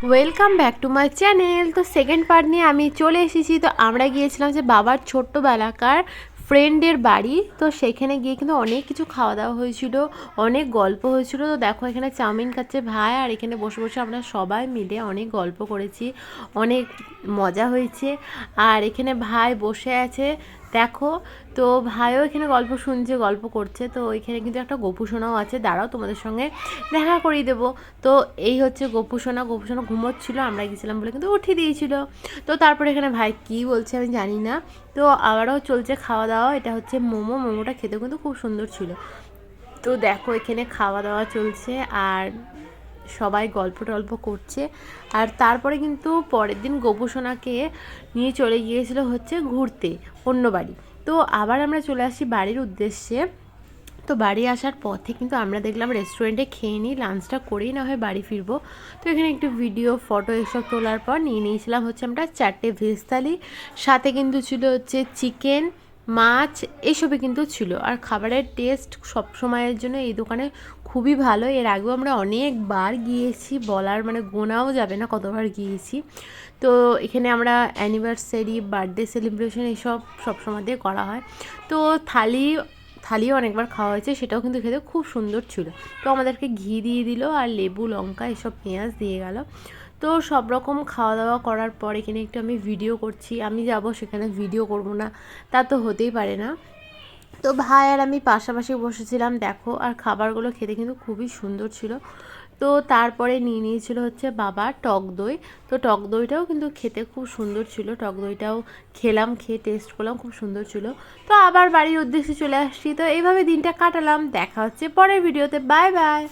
Welcome back to my channel. তো second part নিয়ে আমি চলে এসেছি। তো আমরা গিয়েছিলাম যে বাবার ছোট্টবেলাকার ফ্রেন্ডের বাড়ি। তো সেখানে গিয়ে কিন্তু অনেক কিছু খাওয়া দাওয়া হয়েছিল, অনেক গল্প হয়েছিল। তো দেখো এখানে চাউমিন খাচ্ছে ভাই, আর এখানে বসে বসে আমরা সবাই মিলে অনেক গল্প করেছি, অনেক মজা হয়েছে। আর এখানে ভাই বসে আছে দেখো। তো ভাইও এখানে গল্প শুনছে, গল্প করছে। তো এখানে কিন্তু একটা গোপুসোনাও আছে, দাঁড়াও তোমাদের সঙ্গে দেখা করিয়ে দেবো। তো এই হচ্ছে গোপুসোনা। গোপুসোনা ঘুমোচ্ছিল, আমরা গেছিলাম বলে কিন্তু উঠিয়ে দিয়েছিল। তো তারপরে এখানে ভাই কী বলছে আমি জানি না। তো আবারও চলছে খাওয়া দাওয়া। এটা হচ্ছে মোমো। মোমোটা খেতে কিন্তু খুব সুন্দর ছিল। তো দেখো এখানে খাওয়া দাওয়া চলছে আর সবাই গল্প টল্প করছে। আর তারপরে কিন্তু পরের দিন গোপুসোনাকে নিয়ে চলে গিয়েছিল হচ্ছে ঘুরতে অন্য বাড়ি। তো আবার আমরা চলে আসি বাড়ির উদ্দেশ্যে। তো বাড়ি আসার পথে কিন্তু আমরা দেখলাম রেস্টুরেন্টে খেয়ে নিই, লাঞ্চটা করেই না হয় বাড়ি ফিরবো। তো এখানে একটু ভিডিও ফটো এসব তোলার পর নিয়ে নিয়েছিলাম হচ্ছে আমরা 4টে ভেজ থালি। সাথে কিন্তু ছিল হচ্ছে চিকেন, মাছ, এসবই কিন্তু ছিল। আর খাবারের টেস্ট সব সময়ের জন্য এই দোকানে খুবই ভালো। এর আগেও আমরা অনেকবার গিয়েছি, বলার মানে গোনাও যাবে না কতবার গিয়েছি। তো এখানে আমরা অ্যানিভার্সারি, বার্থডে সেলিব্রেশন এসব সবসময় দিয়ে করা হয়। তো থালিও অনেকবার খাওয়া হয়েছে, সেটাও কিন্তু খেতে খুব সুন্দর ছিল। তো আমাদেরকে ঘি দিয়ে দিল আর লেবু, লঙ্কা, এসব পেঁয়াজ দিয়ে গেল। তো সব রকম খাওয়া দাওয়া করার পর এখানে একটু আমি ভিডিও করছি। আমি যাব সেখানে ভিডিও করব না, তা তো হতেই পারে না। তো ভাই আর আমি পাশাপাশি বসেছিলাম দেখো। আর খাবারগুলো খেতে কিন্তু খুবই সুন্দর ছিল। তো তারপরে নিয়ে নিয়েছিল হচ্ছে বাবা টক দই। তো টক দইটাও কিন্তু খেতে খুব সুন্দর ছিল। টক দইটাও খেলাম, খেয়ে টেস্ট করলাম, খুব সুন্দর ছিল। তো আবার বাড়ির উদ্দেশ্যে চলে আসছি। তো এইভাবে দিনটা কাটালাম। দেখা হচ্ছে পরের ভিডিওতে। Bye bye.